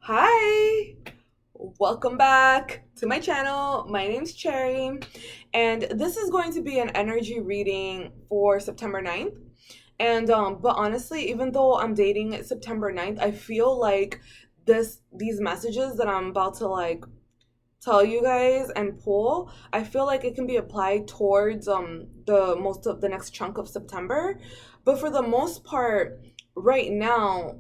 Hi, welcome back to my channel. My name's Cherry, and this is going to be an energy reading for September 9th. But honestly, even though I'm dating September 9th, I feel like these messages that I'm about to tell you guys and pull, I feel like it can be applied towards the most of the next chunk of September. But for the most part, right now,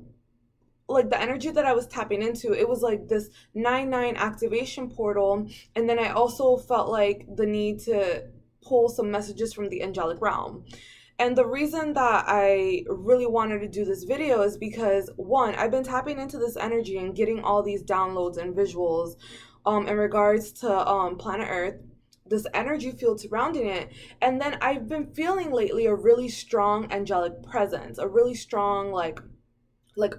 like the energy that I was tapping into, it was like this 9-9 activation portal. And then I also felt like the need to pull some messages from the angelic realm. And the reason that I really wanted to do this video is because one, I've been tapping into this energy and getting all these downloads and visuals in regards to planet Earth, this energy field surrounding it. And then I've been feeling lately a really strong angelic presence, a really strong like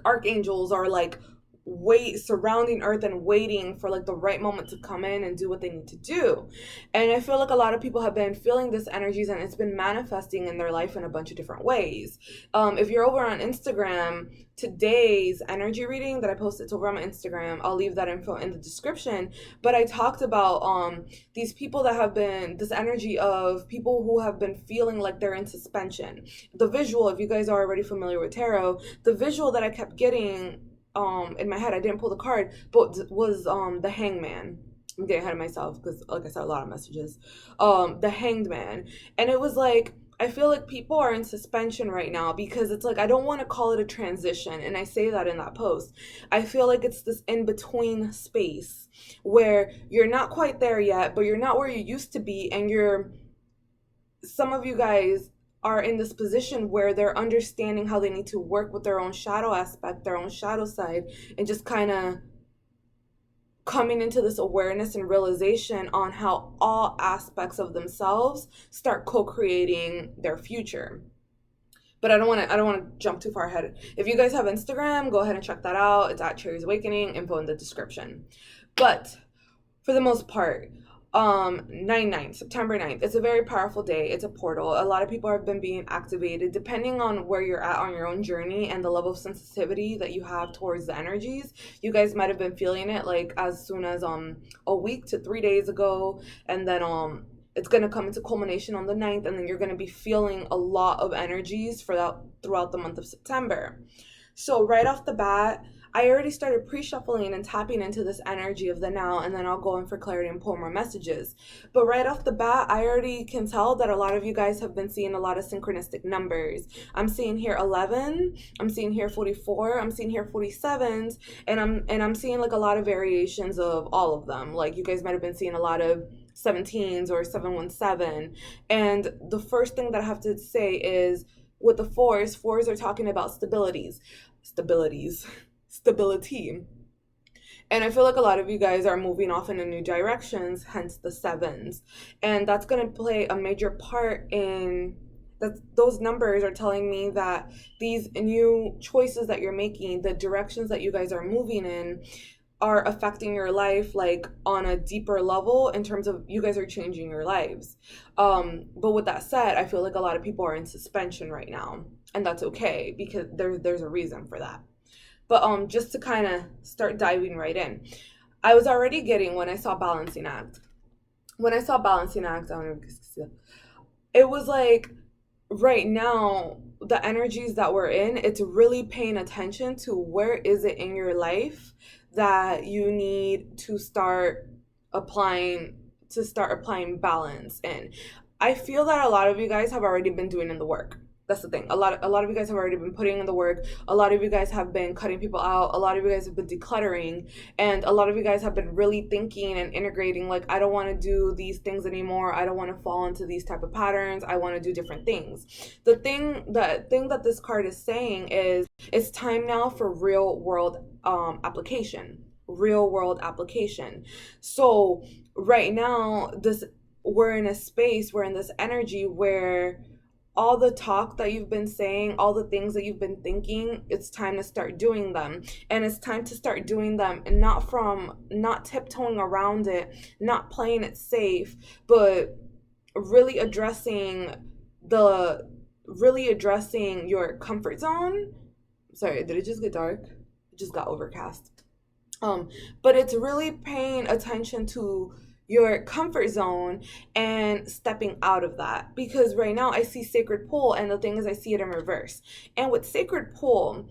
archangels are like wait surrounding earth and waiting for like the right moment to come in and do what they need to do. And I feel like a lot of people have been feeling this energies and it's been manifesting in their life in a bunch of different ways. If you're over on Instagram, today's energy reading that I posted over on my Instagram, I'll leave that info in the description. But I talked about these people that have been this energy of people who have been feeling like they're in suspension. The visual, if you guys are already familiar with tarot, the visual that I kept getting in my head, I didn't pull the card, but was the hangman. I'm getting ahead of myself because like I said, a lot of messages. The hanged man. And it was like I feel like people are in suspension right now because it's like I don't want to call it a transition, and I say that in that post. I feel like it's this in between space where you're not quite there yet, but you're not where you used to be, and you're some of you guys are in this position where they're understanding how they need to work with their own shadow aspect, their own shadow side, and just kind of coming into this awareness and realization on how all aspects of themselves start co-creating their future. But I don't want to jump too far ahead. If you guys have Instagram, go ahead and check that out. It's at Cherry's Awakening, info in the description. But for the most part, 9-9, September 9th, it's a very powerful day. It's a portal. A lot of people have been being activated depending on where you're at on your own journey and the level of sensitivity that you have towards the energies. You guys might have been feeling it like as soon as a week to 3 days ago, and then it's going to come into culmination on the 9th, and then you're going to be feeling a lot of energies for that throughout the month of September. So right off the bat, I already started pre-shuffling and tapping into this energy of the now, and then I'll go in for clarity and pull more messages. But right off the bat, I already can tell that a lot of you guys have been seeing a lot of synchronistic numbers. I'm seeing here 11, I'm seeing here 44, I'm seeing here 47s, and I'm seeing like a lot of variations of all of them. Like you guys might have been seeing a lot of 17s or 717. And the first thing that I have to say is with the fours are talking about stabilities, stability. And I feel like a lot of you guys are moving off in a new directions, hence the sevens. And that's going to play a major part in that. Those numbers are telling me that these new choices that you're making, the directions that you guys are moving in, are affecting your life like on a deeper level in terms of you guys are changing your lives. But with that said, I feel like a lot of people are in suspension right now, and that's okay because there's a reason for that. But just to kind of start diving right in, I was already getting when I saw balancing act. When I saw balancing act, I don't know if you can see that. It was like right now the energies that we're in, it's really paying attention to where is it in your life that you need to applying start applying balance in. I feel that a lot of you guys have already been doing in the work. That's the thing. A lot of you guys have already been putting in the work. A lot of you guys have been cutting people out. A lot of you guys have been decluttering, and a lot of you guys have been really thinking and integrating like I don't want to do these things anymore. I don't want to fall into these type of patterns. I want to do different things. The thing that this card is saying is it's time now for real world application. Real world application. So right now we're in a space, we're in this energy where all the talk that you've been saying, all the things that you've been thinking, it's time to start doing them. And it's time to start doing them and not tiptoeing around it, not playing it safe, but really really addressing your comfort zone. Sorry, did it just get dark? It just got overcast. Um, but it's really paying attention to your comfort zone and stepping out of that, because right now I see sacred pull, and the thing is I see it in reverse. And with sacred pull,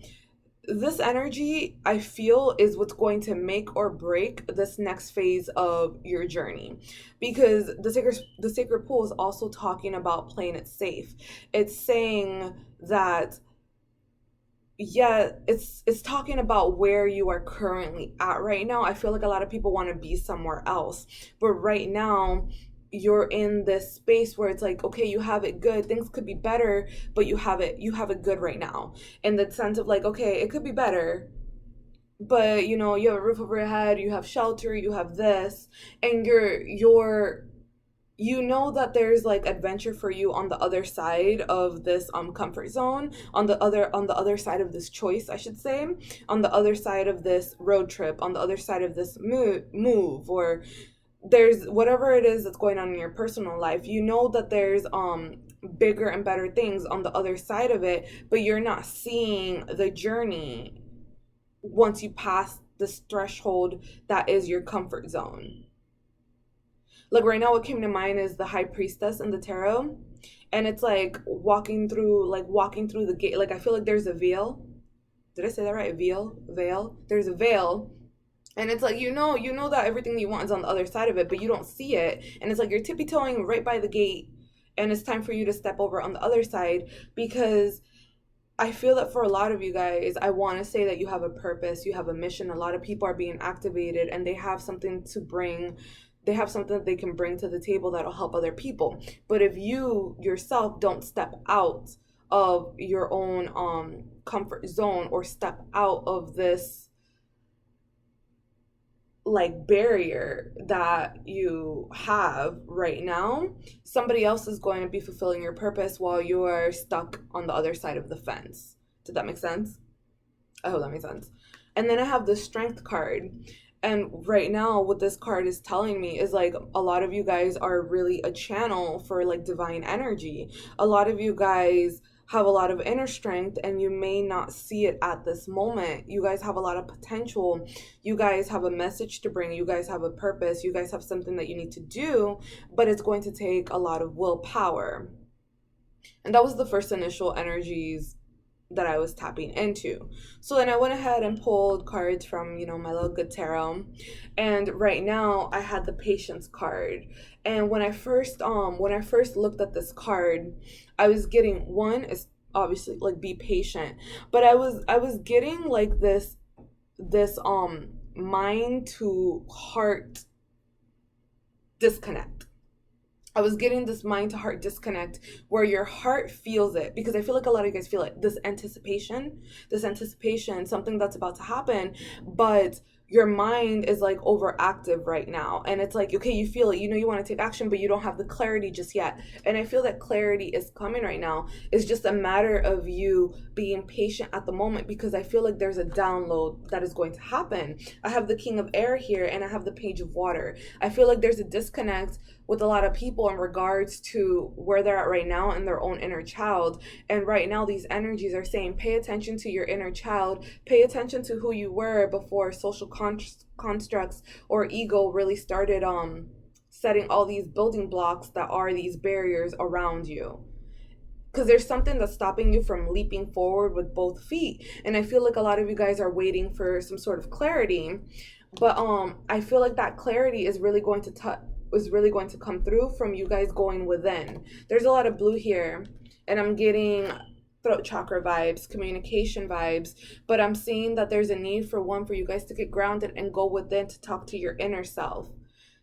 this energy I feel is what's going to make or break this next phase of your journey, because the sacred pool is also talking about playing it safe. It's saying that, yeah, it's talking about where you are currently at right now. I feel like a lot of people want to be somewhere else, but right now you're in this space where it's like, okay, you have it good, things could be better, but you have it good right now, in the sense of like, okay, it could be better, but you have a roof over your head, you have shelter, you have this, and that there's like adventure for you on the other side of this comfort zone, on the other side of this choice, I should say, on the other side of this road trip, on the other side of this move, or there's whatever it is that's going on in your personal life. That there's bigger and better things on the other side of it, but you're not seeing the journey once you pass this threshold that is your comfort zone. Like right now, what came to mind is the high priestess in the tarot, and it's like walking through the gate. Like I feel like there's a veil. Did I say that right? Veil. There's a veil, and it's like that everything you want is on the other side of it, but you don't see it, and it's like you're tippy toeing right by the gate, and it's time for you to step over on the other side, because I feel that for a lot of you guys, I want to say that you have a purpose, you have a mission. A lot of people are being activated, and they have something to bring. They have something that they can bring to the table that'll help other people. But if you yourself don't step out of your own comfort zone, or step out of this like barrier that you have right now, somebody else is going to be fulfilling your purpose while you are stuck on the other side of the fence. Did that make sense? I hope that makes sense. And then I have the strength card. And right now, what this card is telling me is like a lot of you guys are really a channel for like divine energy. A lot of you guys have a lot of inner strength, and you may not see it at this moment. You guys have a lot of potential. You guys have a message to bring. You guys have a purpose. You guys have something that you need to do, but it's going to take a lot of willpower. And that was the first initial energies that I was tapping into. So then I went ahead and pulled cards from, my little good tarot. And right now I had the patience card. And when I first looked at this card, I was getting, one is obviously like be patient, but I was getting like this mind to heart disconnect. I was getting this mind to heart disconnect where your heart feels it, because I feel like a lot of you guys feel it. This anticipation, something that's about to happen, but your mind is like overactive right now. And it's like, okay, you feel it, you want to take action, but you don't have the clarity just yet. And I feel that clarity is coming right now. It's just a matter of you being patient at the moment, because I feel like there's a download that is going to happen. I have the King of Air here, and I have the Page of Water. I feel like there's a disconnect with a lot of people in regards to where they're at right now in their own inner child. And right now these energies are saying, pay attention to your inner child, pay attention to who you were before social constructs or ego really started setting all these building blocks that are these barriers around you, because there's something that's stopping you from leaping forward with both feet. And I feel like a lot of you guys are waiting for some sort of clarity, but I feel like that clarity is really going to come through from you guys going within. There's a lot of blue here, and I'm getting throat chakra vibes, communication vibes, but I'm seeing that there's a need for you guys to get grounded and go within to talk to your inner self,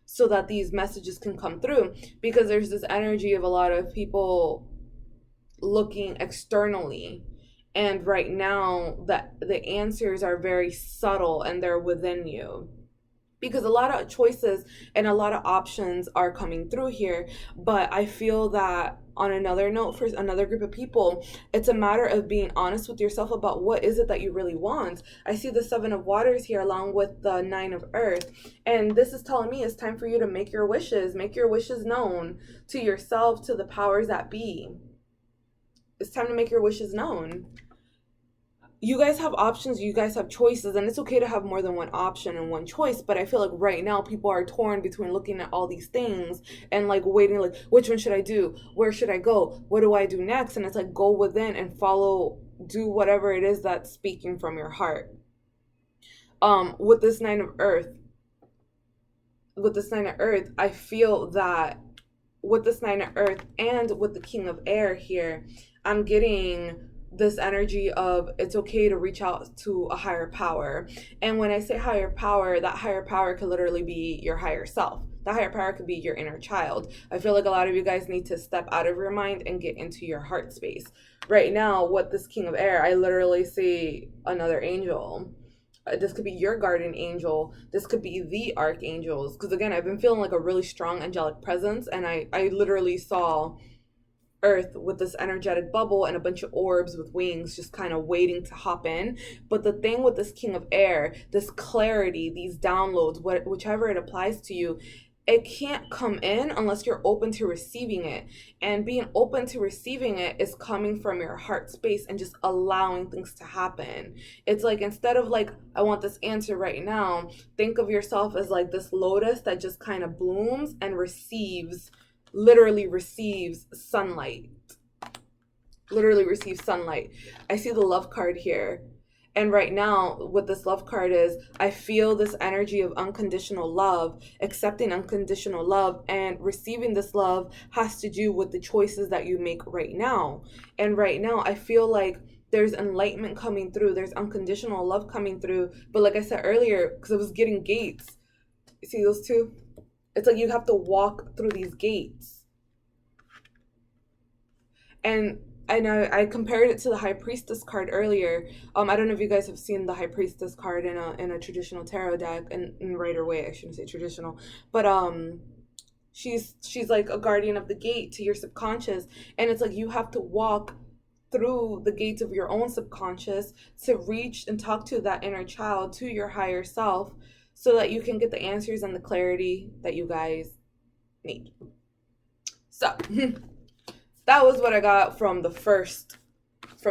so that these messages can come through. Because there's this energy of a lot of people looking externally, and right now that the answers are very subtle and they're within you, because a lot of choices and a lot of options are coming through here. But I feel that on another note, for another group of people, it's a matter of being honest with yourself about what is it that you really want. I see the Seven of Waters here along with the Nine of Earth, and this is telling me it's time for you to make your wishes known to yourself, to the powers that be. It's time to make your wishes known. you guys have options, you guys have choices, and it's okay to have more than one option and one choice. But I feel like right now people are torn between looking at all these things and like waiting, like, which one should I do? Where should I go? What do I do next? And it's like, go within and follow, do whatever it is that's speaking from your heart. With this nine of earth, I feel that with this nine of earth and with the king of air here, I'm getting this energy of it's okay to reach out to a higher power. And when I say higher power, that higher power could literally be your higher self. The higher power could be your inner child. I feel like a lot of you guys need to step out of your mind and get into your heart space. Right now, with this king of air, I literally see another angel. This could be your guardian angel. This could be the archangels. Because again, I've been feeling like a really strong angelic presence. And I literally saw earth with this energetic bubble and a bunch of orbs with wings just kind of waiting to hop in. But the thing with this king of air, this clarity, these downloads, whichever it applies to you, it can't come in unless you're open to receiving it. And being open to receiving it is coming from your heart space and just allowing things to happen. It's like, instead of like, I want this answer right now, think of yourself as like this lotus that just kind of blooms and receives, literally receives sunlight. Literally receives sunlight. I see the love card here. And right now, what this love card is, I feel this energy of unconditional love, accepting unconditional love, and receiving this love has to do with the choices that you make right now. And right now, I feel like there's enlightenment coming through. There's unconditional love coming through. But like I said earlier, because I was getting gates. You see those two? It's like you have to walk through these gates. And I know I compared it to the High Priestess card earlier. I don't know if you guys have seen the High Priestess card in a traditional tarot deck, in Rider Waite. I shouldn't say traditional, but she's like a guardian of the gate to your subconscious, and it's like you have to walk through the gates of your own subconscious to reach and talk to that inner child, to your higher self, so that you can get the answers and the clarity that you guys need. So that was what I got from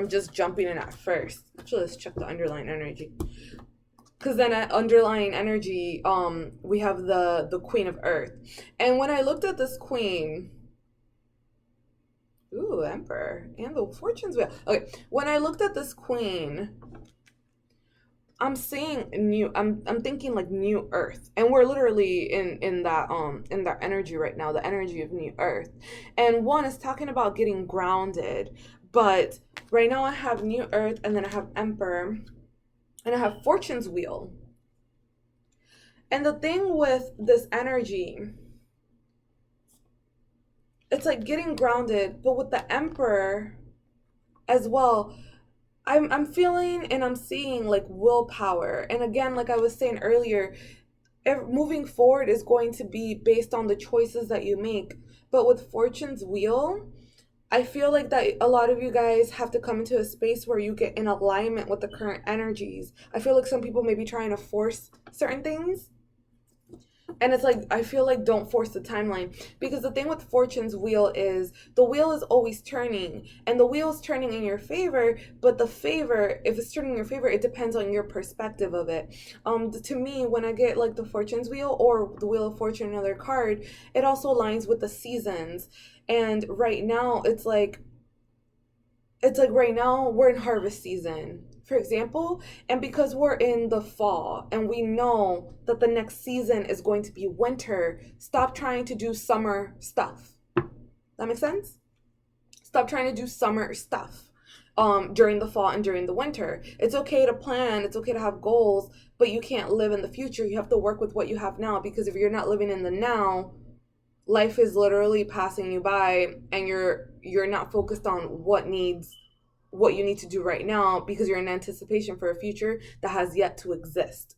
just jumping in at first. Actually, let's check the underlying energy. Because then at underlying energy, we have the Queen of Earth. And when I looked at this Queen, ooh, Emperor, and the Fortune's Wheel. Okay, when I looked at this Queen, I'm seeing I'm thinking like new earth, and we're literally in that energy right now, the energy of new earth. And one is talking about getting grounded, but right now I have new earth, and then I have emperor, and I have fortune's wheel. And the thing with this energy, it's like getting grounded, but with the emperor as well, I'm feeling and I'm seeing like willpower. And again, like I was saying earlier, moving forward is going to be based on the choices that you make. But with Fortune's Wheel, I feel like that a lot of you guys have to come into a space where you get in alignment with the current energies. I feel like some people may be trying to force certain things. And it's like, I feel like don't force the timeline, because the thing with Fortune's Wheel is the wheel is always turning, and the wheel is turning in your favor, but the favor, if it's turning in your favor, it depends on your perspective of it. To me, when I get like the Fortune's Wheel or the Wheel of Fortune, another card, it also aligns with the seasons. And right now, it's like right now we're in harvest season, for example, and because we're in the fall and we know that the next season is going to be winter, stop trying to do summer stuff. That makes sense? Stop trying to do summer stuff during the fall and during the winter. It's okay to plan, it's okay to have goals, but you can't live in the future. You have to work with what you have now, because if you're not living in the now, life is literally passing you by, and you're not focused on what you need to do right now, because you're in anticipation for a future that has yet to exist.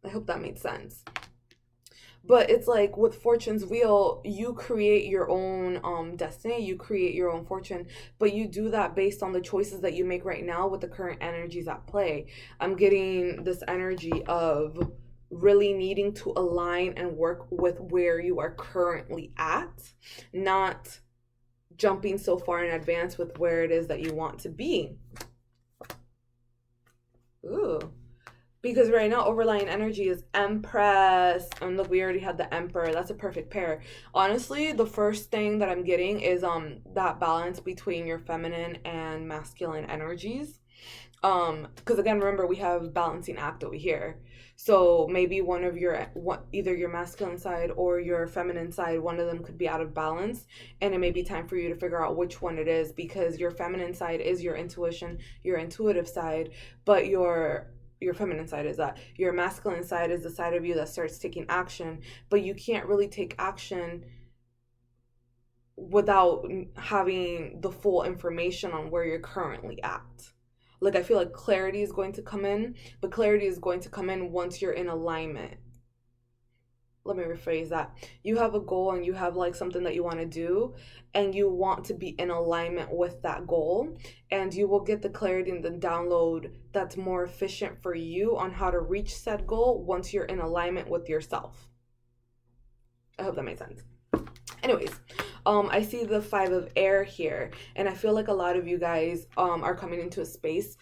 I hope that made sense. But it's like with Fortune's Wheel, you create your own destiny, you create your own fortune, but you do that based on the choices that you make right now with the current energies at play. I'm getting this energy of really needing to align and work with where you are currently at, not jumping so far in advance with where it is that you want to be. Ooh. Because right now overlying energy is Empress, and look, we already had the Emperor. That's a perfect pair. Honestly, the first thing that I'm getting is that balance between your feminine and masculine energies. Because again, remember, we have balancing act over here. So maybe either your masculine side or your feminine side, one of them could be out of balance, and it may be time for you to figure out which one it is, because your feminine side is your intuition, your intuitive side, but your feminine side is that. Your masculine side is the side of you that starts taking action, but you can't really take action without having the full information on where you're currently at. Like, I feel like clarity is going to come in, but clarity is going to come in once you're in alignment. Let me rephrase that. You have a goal and you have like something that you want to do, and you want to be in alignment with that goal, and you will get the clarity and the download that's more efficient for you on how to reach said goal once you're in alignment with yourself. I hope that made sense. Anyways, I see the 5 of air here, and I feel like a lot of you guys are coming into a space.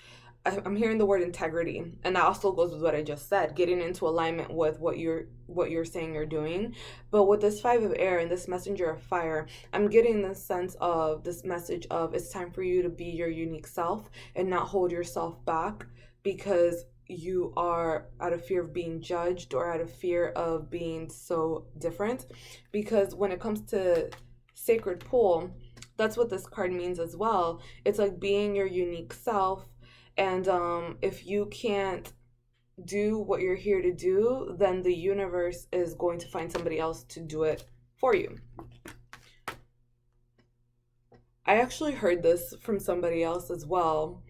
I'm hearing the word integrity, and that also goes with what I just said, getting into alignment with what you're saying you're doing. But with this 5 of air and this messenger of fire, I'm getting this sense of this message of it's time for you to be your unique self and not hold yourself back because you are out of fear of being judged or out of fear of being so different. Because when it comes to sacred pool, that's what this card means as well. It's like being your unique self. And if you can't do what you're here to do, then the universe is going to find somebody else to do it for you. I actually heard this from somebody else as well.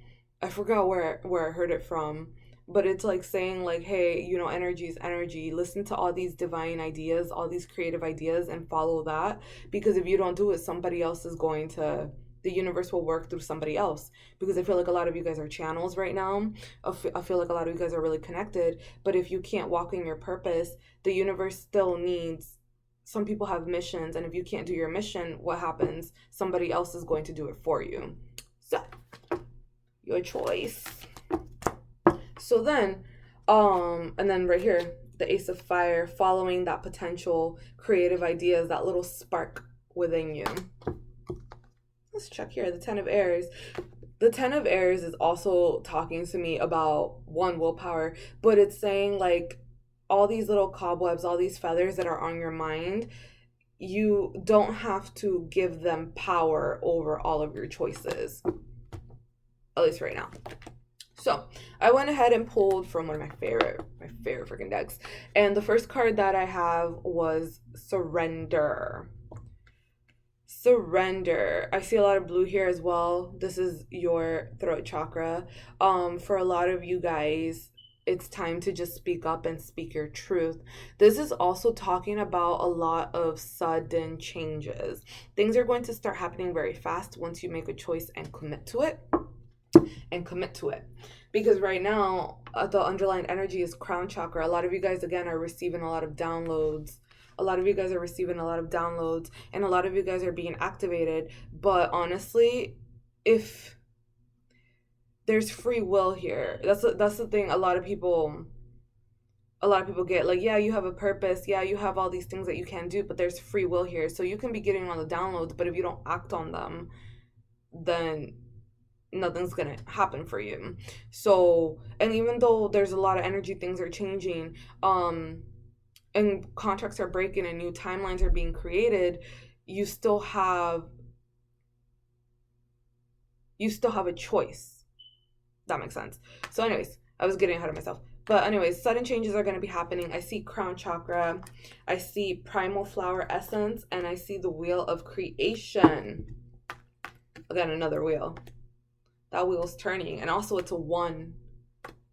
I forgot where I heard it from, but it's like saying like, hey, energy is energy. Listen to all these divine ideas, all these creative ideas, and follow that. Because if you don't do it, somebody else is going to, the universe will work through somebody else. Because I feel like a lot of you guys are channels right now. I feel like a lot of you guys are really connected. But if you can't walk in your purpose, the universe still needs, some people have missions. And if you can't do your mission, what happens? Somebody else is going to do it for you. So, your choice. So then, and then right here, the Ace of Fire, following that potential creative ideas, that little spark within you. Let's check here, the 10 of Airs. The 10 of Airs is also talking to me about willpower, but it's saying like all these little cobwebs, all these feathers that are on your mind, you don't have to give them power over all of your choices, at least right now. So I went ahead and pulled from one of my favorite freaking decks, and the first card that I have was Surrender. Surrender. I see a lot of blue here as well. This is your throat chakra. For a lot of you guys, it's time to just speak up and speak your truth. This is also talking about a lot of sudden changes. Things are going to start happening very fast once you make a choice and commit to it. Because right now, the underlying energy is crown chakra. A lot of you guys, again, are receiving a lot of downloads. And a lot of you guys are being activated. But honestly, if there's free will here, that's the thing. A lot of people get like, yeah, you have a purpose, yeah, you have all these things that you can do, but there's free will here. So you can be getting all the downloads, but if you don't act on them, then nothing's gonna happen for you. So, and even though there's a lot of energy, things are changing, and contracts are breaking and new timelines are being created, you still have a choice. That makes sense. So anyways, I was getting ahead of myself. But anyways, sudden changes are going to be happening. I see crown chakra, I see primal flower essence, and I see the wheel of creation. Again, another wheel. That wheel's turning, and also it's a 1.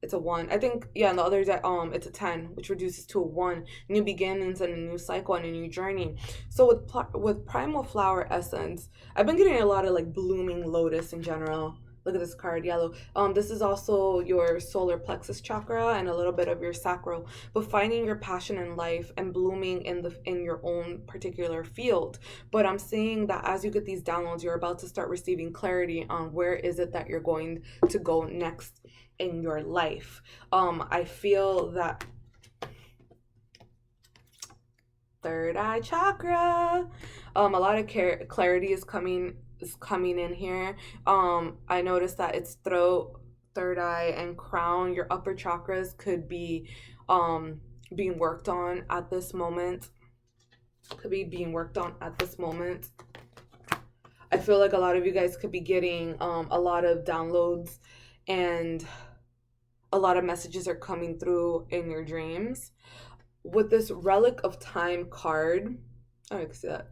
It's a 1. I think, yeah, and the other day, it's a 10, which reduces to a 1. New beginnings and a new cycle and a new journey. So with primal flower essence, I've been getting a lot of like blooming lotus in general. Look at this card, yellow. This is also your solar plexus chakra and a little bit of your sacral. But finding your passion in life and blooming in your own particular field. But I'm seeing that as you get these downloads, you're about to start receiving clarity on where is it that you're going to go next in your life. I feel that third eye chakra, a lot of clarity is coming in here. I noticed that it's throat, third eye, and crown. Your upper chakras could be being worked on at this moment. I feel like a lot of you guys could be getting a lot of downloads, and a lot of messages are coming through in your dreams. With this Relic of Time card, oh, I can see that.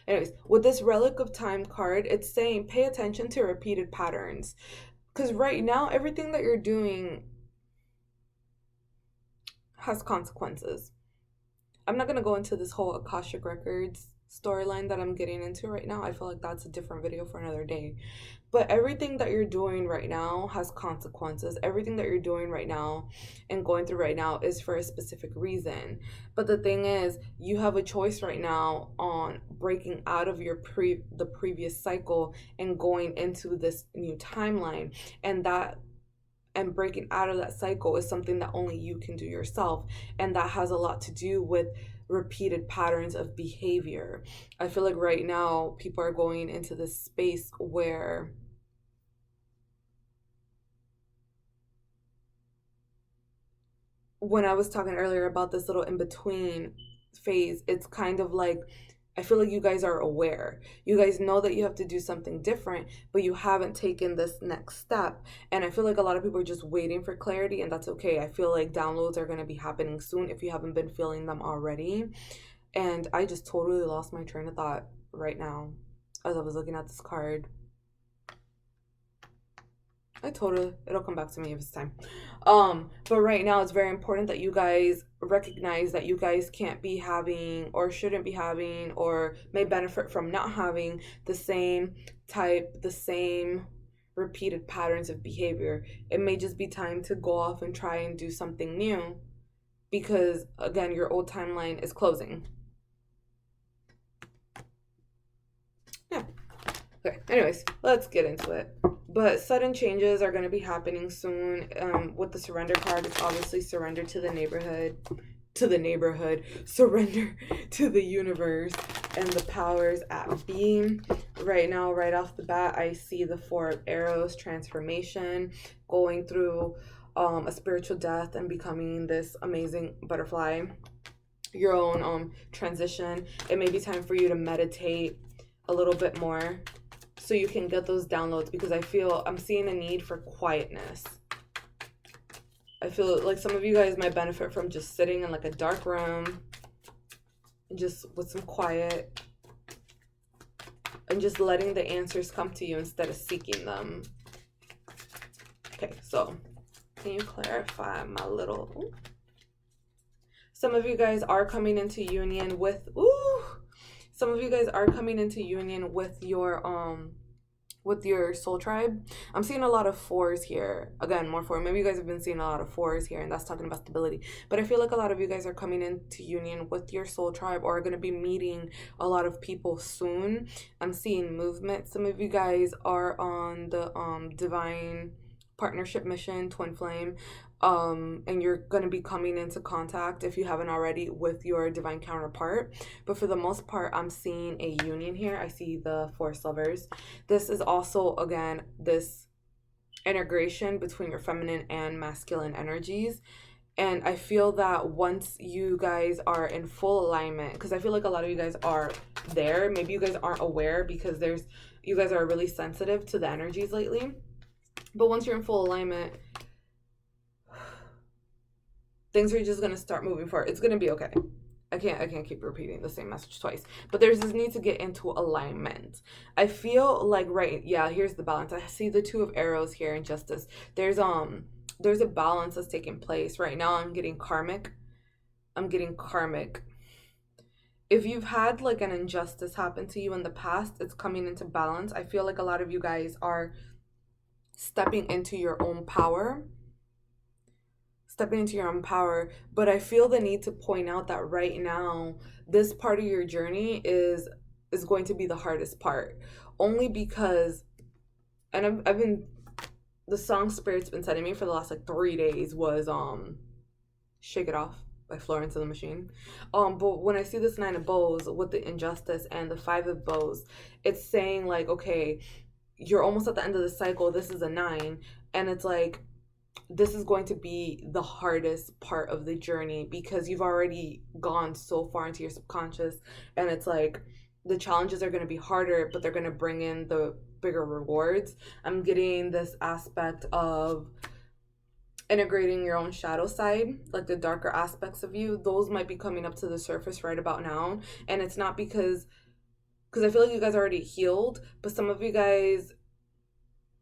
Anyways, with this Relic of Time card, it's saying pay attention to repeated patterns. Because right now, everything that you're doing has consequences. I'm not going to go into this whole Akashic Records storyline that I'm getting into right now. I feel like that's a different video for another day. But everything that you're doing right now has consequences. Everything that you're doing right now and going through right now is for a specific reason. But the thing is, you have a choice right now on breaking out of your the previous cycle and going into this new timeline. And breaking out of that cycle is something that only you can do yourself. And that has a lot to do with repeated patterns of behavior. I feel like right now people are going into this space where when I was talking earlier about this little in-between phase, it's kind of like I feel like you guys are aware. You guys know that you have to do something different, but you haven't taken this next step. And I feel like a lot of people are just waiting for clarity, and that's okay. I feel like downloads are going to be happening soon if you haven't been feeling them already. And I just totally lost my train of thought right now as I was looking at this card. It'll come back to me if it's time. But right now it's very important that you guys recognize that you guys can't be having or shouldn't be having or may benefit from not having the same repeated patterns of behavior. It may just be time to go off and try and do something new because again, your old timeline is closing. Yeah. Okay, anyways, let's get into it. But sudden changes are going to be happening soon. With the surrender card, it's obviously surrender to the neighborhood, surrender to the universe and the powers at be. Right now, right off the bat, I see the Four of Arrows, transformation, going through a spiritual death and becoming this amazing butterfly. Your own transition. It may be time for you to meditate a little bit more so you can get those downloads, because I'm seeing a need for quietness. I feel like some of you guys might benefit from just sitting in like a dark room and just with some quiet and just letting the answers come to you instead of seeking them. Okay, so can you clarify my little... Some of you guys are coming into union with... Some of you guys are coming into union with your soul tribe. I'm seeing a lot of fours here. Again, more four. Maybe you guys have been seeing a lot of fours here, and that's talking about stability. But I feel like a lot of you guys are coming into union with your soul tribe or are going to be meeting a lot of people soon. I'm seeing movement. Some of you guys are on the divine partnership mission, twin flame. And you're going to be coming into contact, if you haven't already, with your divine counterpart. But for the most part, I'm seeing a union here. I see the Four Lovers. This is also, again, this integration between your feminine and masculine energies. And I feel that once you guys are in full alignment, because I feel like a lot of you guys are there. Maybe you guys aren't aware because you guys are really sensitive to the energies lately. But once you're in full alignment, things are just going to start moving forward. It's going to be okay. I can't keep repeating the same message twice. But there's this need to get into alignment. I feel like, here's the balance. I see the Two of Arrows here in Justice. There's a balance that's taking place. Right now I'm getting karmic. if you've had like an injustice happen to you in the past, it's coming into balance. I feel like a lot of you guys are stepping into your own power, but I feel the need to point out that right now this part of your journey is going to be the hardest part, only because, and I've been, the song Spirit's been sending me for the last like 3 days was Shake It Off by Florence and the Machine. But when I see this nine of bows with the injustice and the five of bows, it's saying like, okay, you're almost at the end of the cycle. This is a nine, and it's like, this is going to be the hardest part of the journey because you've already gone so far into your subconscious, and it's like the challenges are going to be harder, but they're going to bring in the bigger rewards. I'm getting this aspect of integrating your own shadow side, like the darker aspects of you. Those might be coming up to the surface right about now, and it's not because I feel like you guys are already healed, but some of you guys,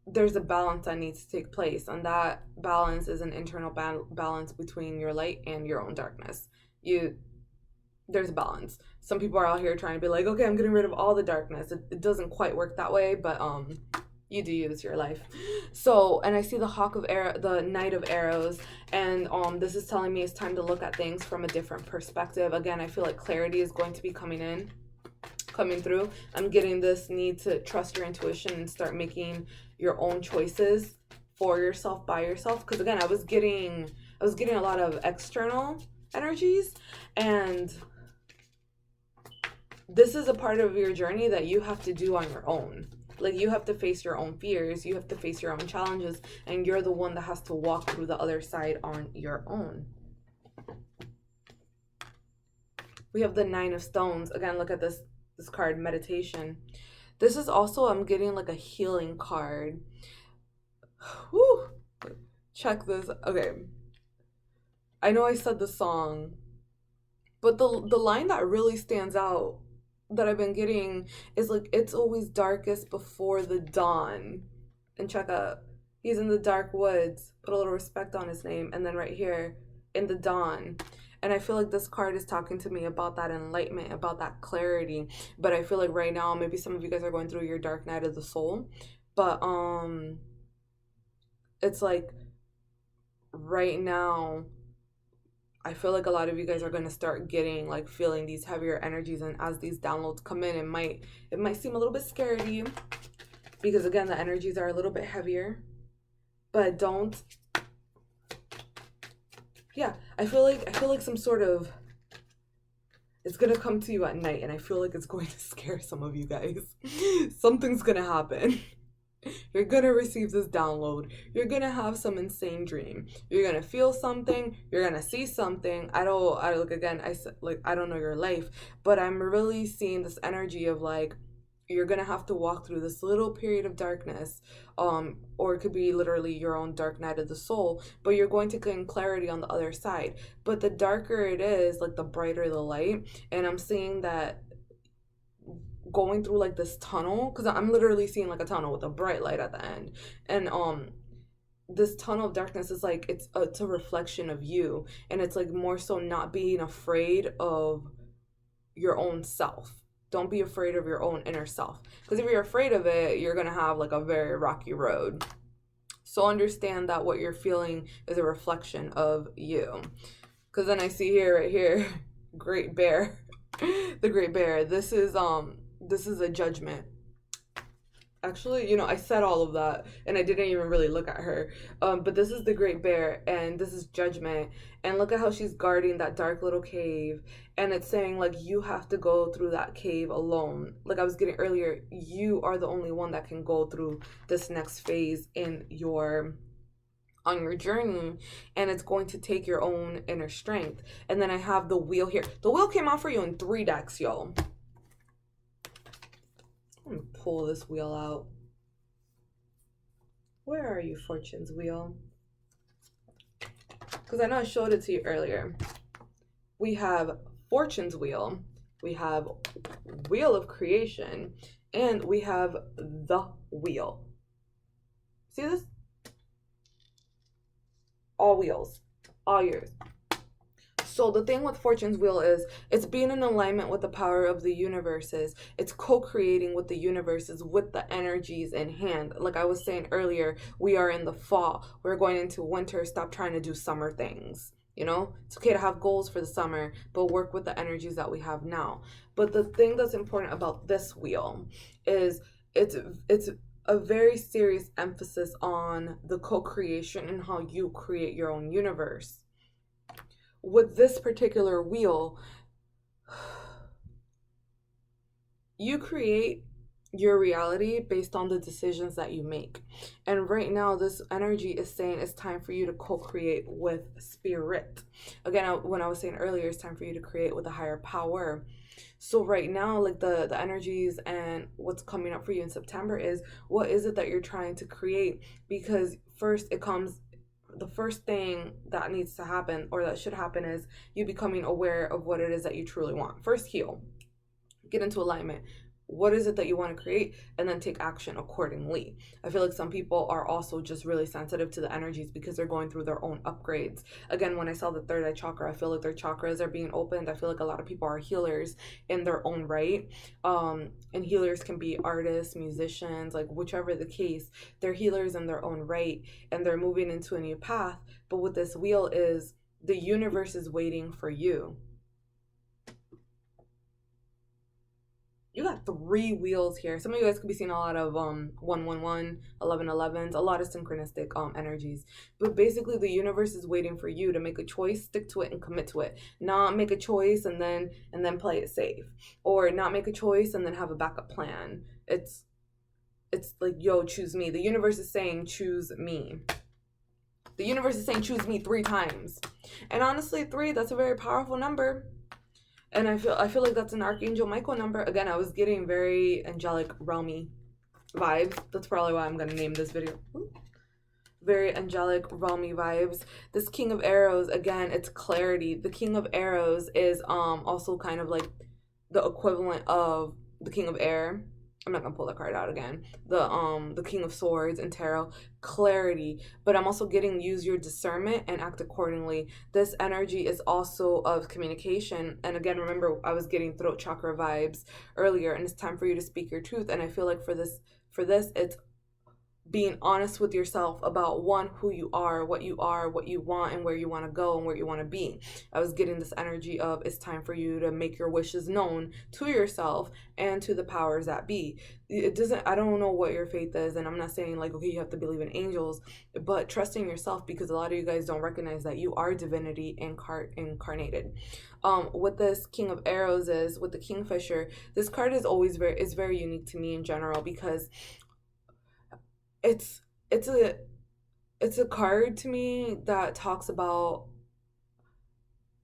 there's a balance that needs to take place, and that balance is an internal balance between your light and your own darkness. There's a balance. Some people are out here trying to be like, okay, I'm getting rid of all the darkness. It doesn't quite work that way, but you do use your life. So, and I see the Knight of Arrows, and this is telling me it's time to look at things from a different perspective. Again, I feel like clarity is going to be coming through. I'm getting this need to trust your intuition and start making your own choices for yourself, by yourself, because again, I was getting a lot of external energies, and this is a part of your journey that you have to do on your own. Like, you have to face your own fears, you have to face your own challenges, and you're the one that has to walk through the other side on your own. We have the Nine of Stones. Again, look at this card, meditation. This is also, I'm getting like a healing card. Whew. Check this. Okay. I know I said the song, but the line that really stands out that I've been getting is like, it's always darkest before the dawn. And check out, he's in the dark woods, put a little respect on his name, and then right here, in the dawn. And I feel like this card is talking to me about that enlightenment, about that clarity. But I feel like right now, maybe some of you guys are going through your dark night of the soul, but it's like right now, I feel like a lot of you guys are going to start getting like feeling these heavier energies, and as these downloads come in, it might seem a little bit scary to you because again, the energies are a little bit heavier. But don't, yeah, I feel like some sort of, it's going to come to you at night, and I feel like it's going to scare some of you guys. Something's going to happen. You're gonna receive this download. You're gonna have some insane dream. You're gonna feel something. You're gonna see something. I don't know your life, but I'm really seeing this energy of like, you're gonna have to walk through this little period of darkness, or it could be literally your own dark night of the soul, but you're going to gain clarity on the other side. But the darker it is, like the brighter the light. And I'm seeing that going through like this tunnel, because I'm literally seeing like a tunnel with a bright light at the end, and this tunnel of darkness is like, it's a reflection of you, and it's like more so not being afraid of your own self. Don't be afraid of your own inner self, because if you're afraid of it, you're gonna have like a very rocky road. So understand that what you're feeling is a reflection of you. Because then I see here, right here, Great Bear. The Great Bear. This is a judgment. Actually, I said all of that and I didn't even really look at her. But this is the Great Bear, and this is judgment. And look at how she's guarding that dark little cave. And it's saying like, you have to go through that cave alone. Like I was getting earlier, you are the only one that can go through this next phase on your journey, and it's going to take your own inner strength. And then I have the Wheel here. The Wheel came out for you in 3 decks, y'all. I'm gonna pull this wheel out. Where are you, Fortune's Wheel? Because I know I showed it to you earlier. We have Fortune's Wheel, we have Wheel of Creation, and we have the Wheel. See this? All wheels, all yours. So the thing with Fortune's wheel is it's being in alignment with the power of the universes. It's co-creating with the universes, with the energies in hand. Like I was saying earlier, we are in the fall. We're going into winter. Stop trying to do summer things. You know, it's okay to have goals for the summer, but work with the energies that we have now. But the thing that's important about this wheel is it's a very serious emphasis on the co-creation and how you create your own universe. With this particular wheel, you create your reality based on the decisions that you make. And right now, this energy is saying it's time for you to co-create with spirit. Again, when I was saying earlier, it's time for you to create with a higher power. So right now, like the energies and what's coming up for you in September is, what is it that you're trying to create? Because first it comes, the first thing that needs to happen or that should happen is you becoming aware of what it is that you truly want. First, heal, get into alignment. What is it that you want to create? And then take action accordingly. I feel like some people are also just really sensitive to the energies because they're going through their own upgrades. Again, when I saw the third eye chakra, I feel like their chakras are being opened. I feel like a lot of people are healers in their own right. And healers can be artists, musicians, like whichever the case. They're healers in their own right, and they're moving into a new path. But what this wheel is, the universe is waiting for you. You got 3 wheels here. Some of you guys could be seeing a lot of 111, 1111s, a lot of synchronistic energies. But basically, the universe is waiting for you to make a choice, stick to it, and commit to it. Not make a choice and then play it safe, or not make a choice and then have a backup plan. It's like, yo, choose me. The universe is saying, choose me. The universe is saying, choose me 3 times. And honestly, 3, that's a very powerful number. And I feel like that's an Archangel Michael number. Again, I was getting very angelic realmy vibes. That's probably why I'm gonna name this video. Very angelic realmy vibes. This King of Arrows, again, it's clarity. The King of Arrows is also kind of like the equivalent of the King of Air. I'm not gonna pull that card out again. The King of Swords in tarot, clarity. But I'm also getting, use your discernment and act accordingly. This energy is also of communication. And again, remember, I was getting throat chakra vibes earlier, and it's time for you to speak your truth. And I feel like for this, it's being honest with yourself about, one, who you are, what you want, and where you want to go and where you want to be. I was getting this energy of, it's time for you to make your wishes known to yourself and to the powers that be. I don't know what your faith is, and I'm not saying like, okay, you have to believe in angels, but trusting yourself, because a lot of you guys don't recognize that you are divinity incarnated. What this King of Arrows is, with the Kingfisher, this card is always very unique to me in general, because it's a card to me that talks about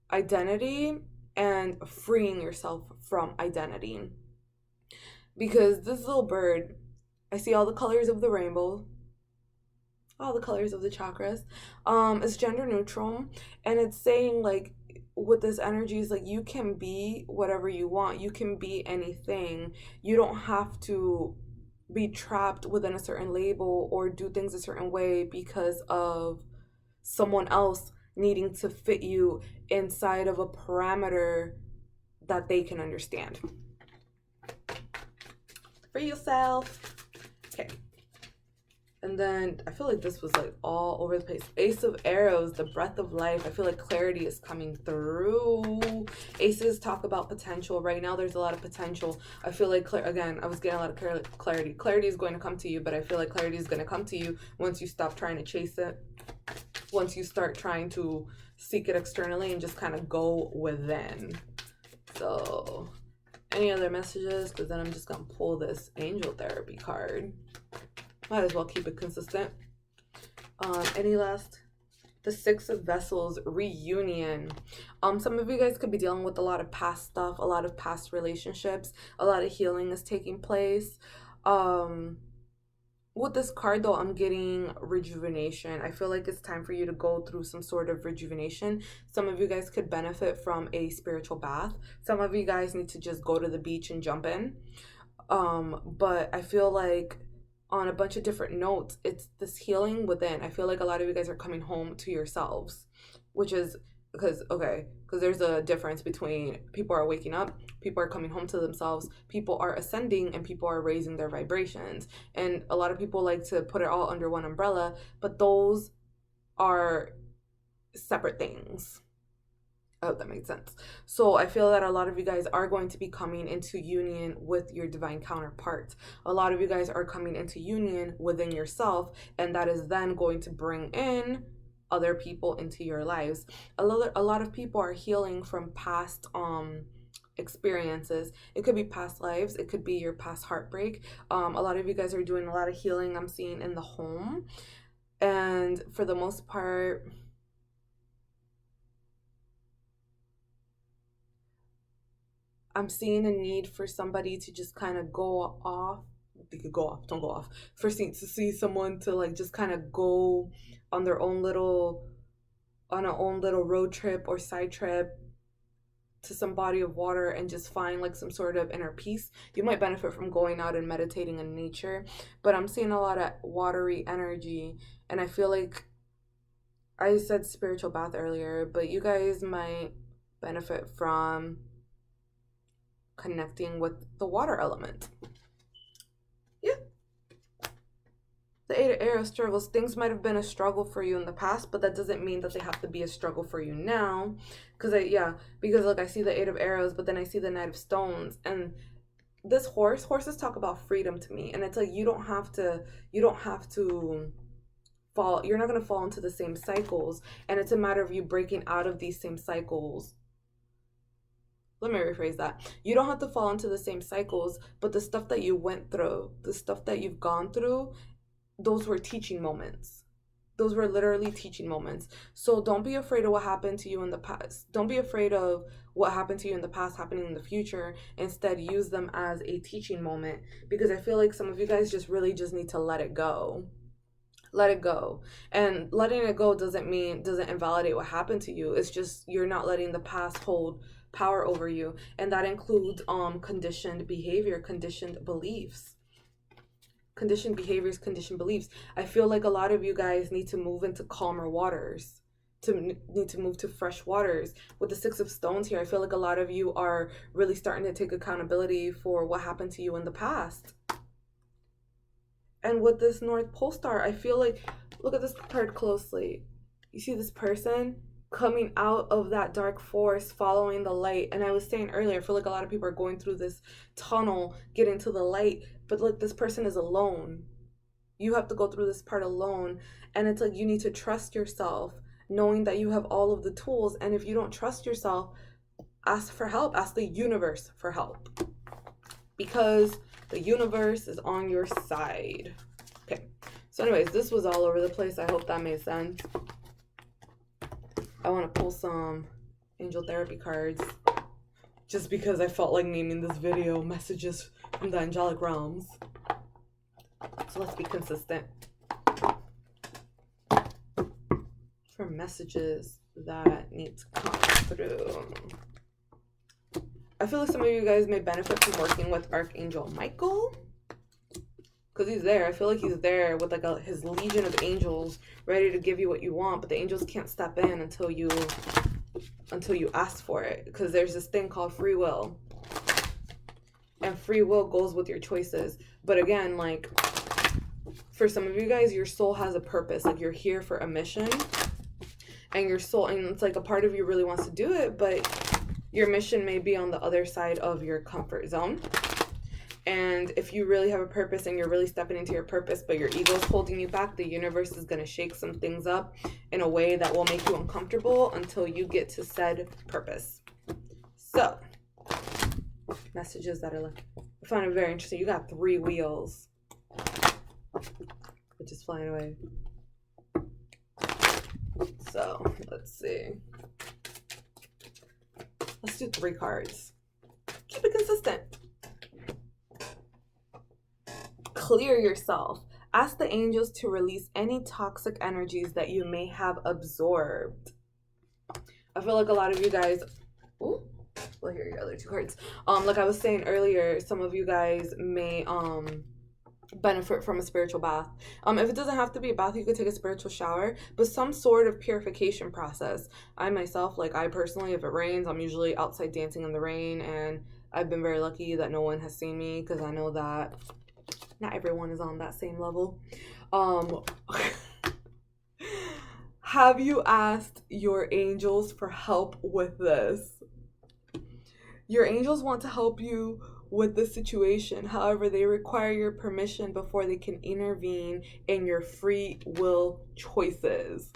identity and freeing yourself from identity. Because this little bird, I see all the colors of the rainbow, all the colors of the chakras. It's gender neutral, and it's saying, like, with this energy is like, you can be whatever you want. You can be anything. You don't have to be trapped within a certain label or do things a certain way because of someone else needing to fit you inside of a parameter that they can understand. For yourself. Okay. And then I feel like this was like all over the place. Ace of Arrows, the breath of life. I feel like clarity is coming through. Aces talk about potential. Right now, there's a lot of potential. I feel like, again, I was getting a lot of clarity. Clarity is going to come to you, but I feel like clarity is going to come to you once you stop trying to chase it. Once you start trying to seek it externally and just kind of go within. So, any other messages? Because then I'm just going to pull this angel therapy card. Might as well keep it consistent. Any last? The Six of Vessels, reunion. Some of you guys could be dealing with a lot of past stuff, a lot of past relationships, a lot of healing is taking place. With this card though, I'm getting rejuvenation. I feel like it's time for you to go through some sort of rejuvenation. Some of you guys could benefit from a spiritual bath. Some of you guys need to just go to the beach and jump in. But I feel like on a bunch of different notes, it's this healing within. I feel like a lot of you guys are coming home to yourselves, which is because there's a difference between people are waking up, people are coming home to themselves, people are ascending, and people are raising their vibrations. And a lot of people like to put it all under one umbrella, but those are separate things. I hope that makes sense. So I feel that a lot of you guys are going to be coming into union with your divine counterparts. A lot of you guys are coming into union within yourself, and that is then going to bring in other people into your lives. A lot of people are healing from past experiences. It could be past lives, it could be your past heartbreak. A lot of you guys are doing a lot of healing, I'm seeing, in the home. And for the most part, I'm seeing a need for somebody to just kind of go off. They could go off, don't go off. To see someone to like just kind of go on their own little, on a own little road trip or side trip to some body of water and just find like some sort of inner peace. You might benefit from going out and meditating in nature, but I'm seeing a lot of watery energy, and I feel like I said spiritual bath earlier, but you guys might benefit from connecting with the water element. Yeah. The Eight of Arrows struggles. Things might have been a struggle for you in the past, but that doesn't mean that they have to be a struggle for you now. Because look, I see the Eight of Arrows, but then I see the Knight of Stones, and this horses talk about freedom to me, and it's like you don't have to fall. You're not gonna fall into the same cycles, and it's a matter of you breaking out of these same cycles. Let me rephrase that. You don't have to fall into the same cycles, but the stuff that you went through, the stuff that you've gone through, those were teaching moments. Those were literally teaching moments. So don't be afraid of what happened to you in the past. Don't be afraid of what happened to you in the past happening in the future. Instead, use them as a teaching moment, because I feel like some of you guys just really just need to let it go. Let it go. And letting it go doesn't invalidate what happened to you. It's just you're not letting the past hold power over you, and that includes conditioned behavior, conditioned beliefs. Conditioned behaviors, conditioned beliefs. I feel like a lot of you guys need to move into calmer waters, need to move to fresh waters. With the Six of Stones here, I feel like a lot of you are really starting to take accountability for what happened to you in the past. And with this North Pole Star, I feel like, look at this card closely. You see this person coming out of that dark forest, following the light. And I was saying earlier, I feel like a lot of people are going through this tunnel, getting to the light, but look, this person is alone. You have to go through this part alone. And it's like you need to trust yourself, knowing that you have all of the tools. And if you don't trust yourself, ask for help. Ask the universe for help, because the universe is on your side. Okay, so anyways, this was all over the place. I hope that made sense. I want to pull some angel therapy cards just because I felt like naming this video Messages from the Angelic Realms. So let's be consistent. For messages that need to come through. I feel like some of you guys may benefit from working with Archangel Michael, because he's there. I feel like he's there with like his legion of angels ready to give you what you want, but the angels can't step in until you ask for it, because there's this thing called free will, and free will goes with your choices. But again, like for some of you guys, your soul has a purpose. Like you're here for a mission, and your soul, and it's like a part of you really wants to do it, but your mission may be on the other side of your comfort zone. And if you really have a purpose and you're really stepping into your purpose, but your ego is holding you back, the universe is going to shake some things up in a way that will make you uncomfortable until you get to said purpose. So, messages that are like, I find it very interesting. You got 3 wheels, which is flying away. So, let's see. Let's do 3 cards. Keep it consistent. Clear yourself. Ask the angels to release any toxic energies that you may have absorbed. I feel like a lot of you guys, ooh, well, here are your other 2 cards. Like I was saying earlier, some of you guys may benefit from a spiritual bath. If it doesn't have to be a bath, you could take a spiritual shower, but some sort of purification process. I myself, like I personally, if it rains, I'm usually outside dancing in the rain, and I've been very lucky that no one has seen me because I know that not everyone is on that same level. Um, have you asked your angels for help with this? Your angels want to help you with the situation. However, they require your permission before they can intervene in your free will choices.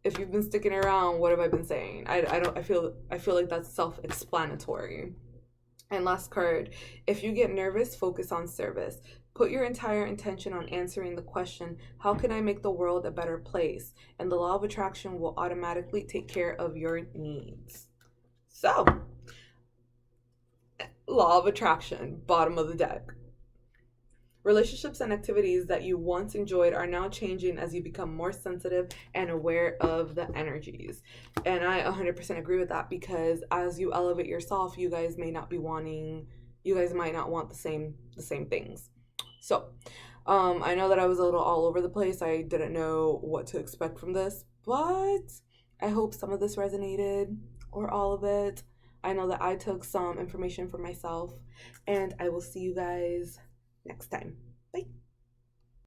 If you've been sticking around, what have I been saying? I feel like that's self-explanatory. And last card, if you get nervous, focus on service. Put your entire intention on answering the question, how can I make the world a better place? And the law of attraction will automatically take care of your needs. So, law of attraction, bottom of the deck. Relationships and activities that you once enjoyed are now changing as you become more sensitive and aware of the energies. And I 100% agree with that, because as you elevate yourself, you guys might not want the same things. So, I know that I was a little all over the place. I didn't know what to expect from this, but I hope some of this resonated, or all of it. I know that I took some information for myself, and I will see you guys next time.